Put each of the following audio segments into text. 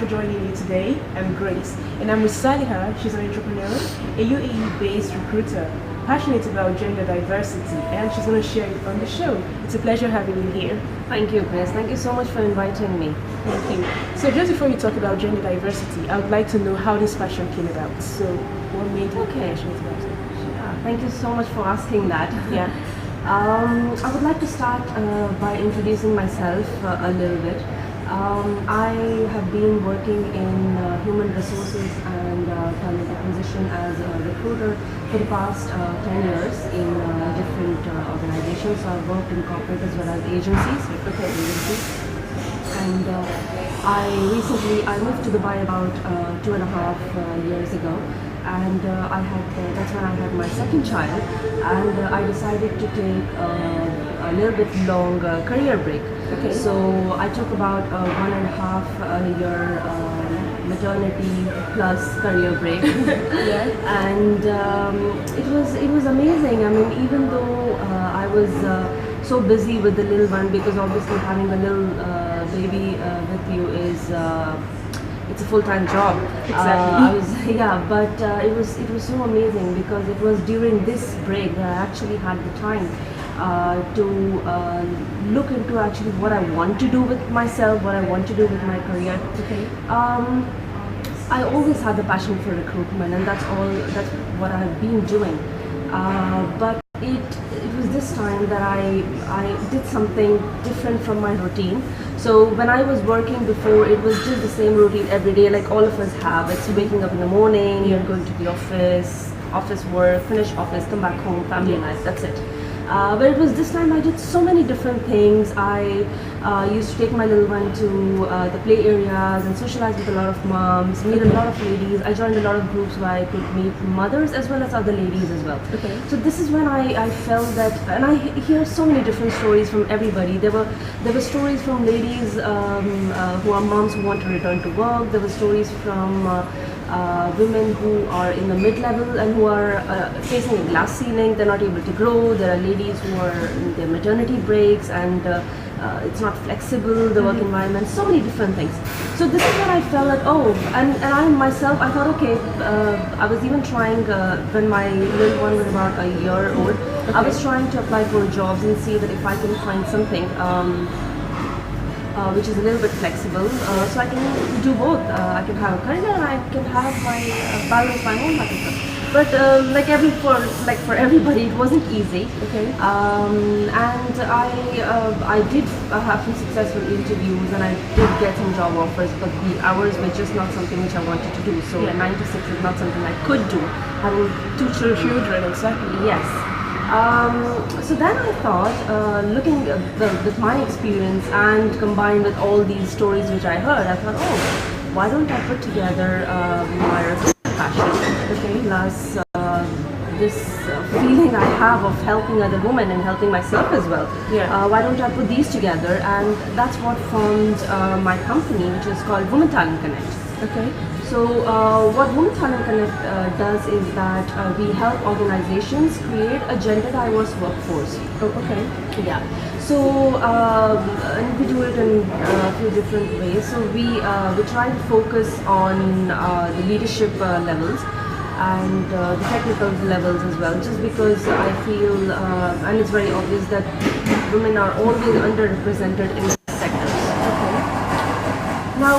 for joining me today. I'm Grace, and I'm with Saleha. She's an entrepreneur, a UAE-based recruiter, passionate about gender diversity, and she's going to share it on the show. It's a pleasure having you here. Thank you, Grace. Thank you so much for inviting me. Thank you. So just before we talk about gender diversity, I would like to know how this passion came about. So what made you passionate about it? Thank you so much for asking that. Yeah. I would like to start by introducing myself a little bit. I have been working in human resources and talent acquisition as a recruiter for the past 10 years in different organizations. So I've worked in corporate as well as agencies, recruiter agencies. And I moved to Dubai about 2.5 years ago. And that's when I had my second child, and I decided to take a little bit long career break. Okay. So I took about a 1.5 year maternity plus career break. Yeah. And it was amazing. I mean, even though I was so busy with the little one, because obviously having a little baby with you is it's a full-time job. Exactly. But it was so amazing because it was during this break that I actually had the time to look into actually what I want to do with myself, what I want to do with my career. Okay. I always had the passion for recruitment, and that's what I have been doing. But it was this time that I did something different from my routine. So when I was working before, it was just the same routine every day, like all of us have. It's waking up in the morning, you're going to the office work, finish office, come back home, family life, that's it. But it was this time I did so many different things. I used to take my little one to the play areas and socialize with a lot of moms, meet a lot of ladies. I joined a lot of groups where I could meet mothers as well as other ladies as well. Okay. So this is when I felt that, and I hear so many different stories from everybody. There were stories from ladies who are moms who want to return to work. There were stories from women who are in the mid-level and who are facing a glass ceiling. They're not able to grow. There are ladies who are in their maternity breaks, and it's not flexible, the work environment, so many different things. So this is when I felt that, and I myself, I thought, okay, I was even trying, when my little one was about a year old, I was trying to apply for jobs and see that if I can find something which is a little bit flexible, so I can do both. I can have a career and I can have my balance my own life. But for everybody, it wasn't easy. Okay. And I did have some successful interviews, and I did get some job offers, but the hours were just not something which I wanted to do. So 9 to 6 is not something I could do. Having two children, exactly. Yes. So then I thought, looking with my experience and combined with all these stories which I heard, I thought, why don't I put together my passion, okay, plus this feeling I have of helping other women and helping myself as well. Yeah. Why don't I put these together? And that's what formed my company, which is called Women Talent Connect. Okay. So what Women Talent Connect does is that we help organizations create a gender diverse workforce. Oh, okay. Yeah. So and we do it in a few different ways. So we try to focus on the leadership levels and the technical levels as well, just because I feel, and it's very obvious that women are always underrepresented in this sector. Okay. Now,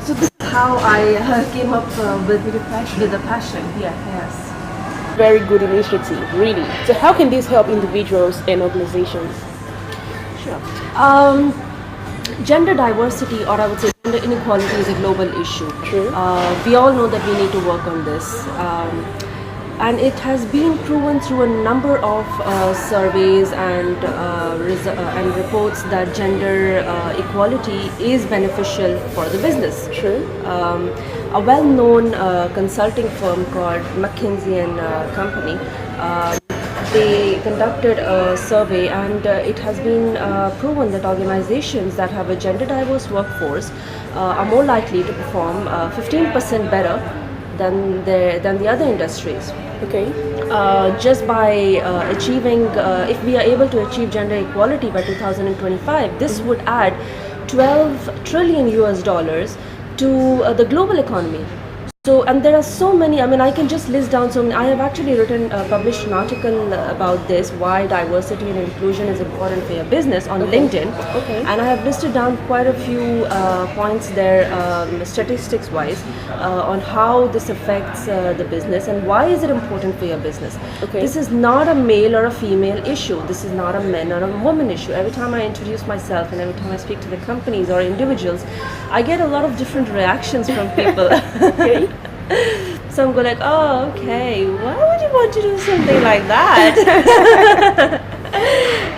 so this is how I came up with a passion. Yeah. Yes. Very good initiative, really. So how can this help individuals and organizations? Sure. Gender diversity, or I would say gender inequality, is a global issue. True. We all know that we need to work on this. And it has been proven through a number of surveys and reports that gender equality is beneficial for the business. True. A well-known consulting firm called McKinsey and Company, they conducted a survey, and it has been proven that organizations that have a gender diverse workforce are more likely to perform 15% better than the other industries. Okay. Just by achieving, if we are able to achieve gender equality by 2025, this would add $12 trillion to the global economy. So, and there are so many, I mean, I can just list down so many. I have actually published an article about this, why diversity and inclusion is important for your business on LinkedIn. Okay. And I have listed down quite a few points there, statistics wise, on how this affects the business and why is it important for your business. Okay. This is not a male or a female issue. This is not a man or a woman issue. Every time I introduce myself and every time I speak to the companies or individuals, I get a lot of different reactions from people. Okay. Some go like, oh, okay, why would you want to do something like that?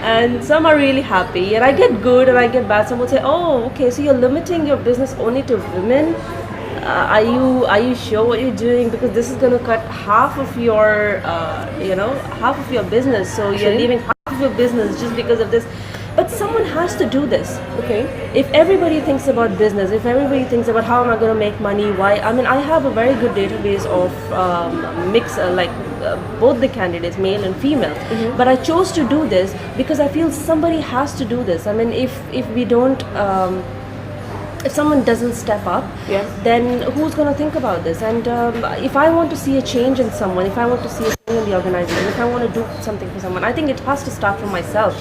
And some are really happy, and I get good and I get bad. Some will say, oh, okay, so you're limiting your business only to women. Are you sure what you're doing? Because this is going to cut half of your, half of your business. So you're leaving half of your business just because of this. But someone has to do this. Okay. If everybody thinks about business, if everybody thinks about how am I going to make money, why? I mean, I have a very good database of both the candidates, male and female. Mm-hmm. But I chose to do this because I feel somebody has to do this. I mean, if we don't. If someone doesn't step up, then who's going to think about this? And if I want to see a change in someone, if I want to see a change in the organization, if I want to do something for someone, I think it has to start from myself.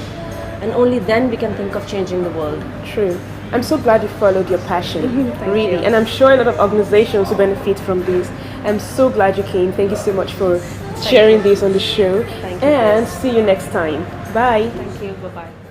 And only then we can think of changing the world. True. I'm so glad you followed your passion. Really. you. And I'm sure a lot of organizations will benefit from this. I'm so glad you came. Thank you so much for sharing this on the show. Thank you. And see you next time. Bye. Thank you. Bye-bye.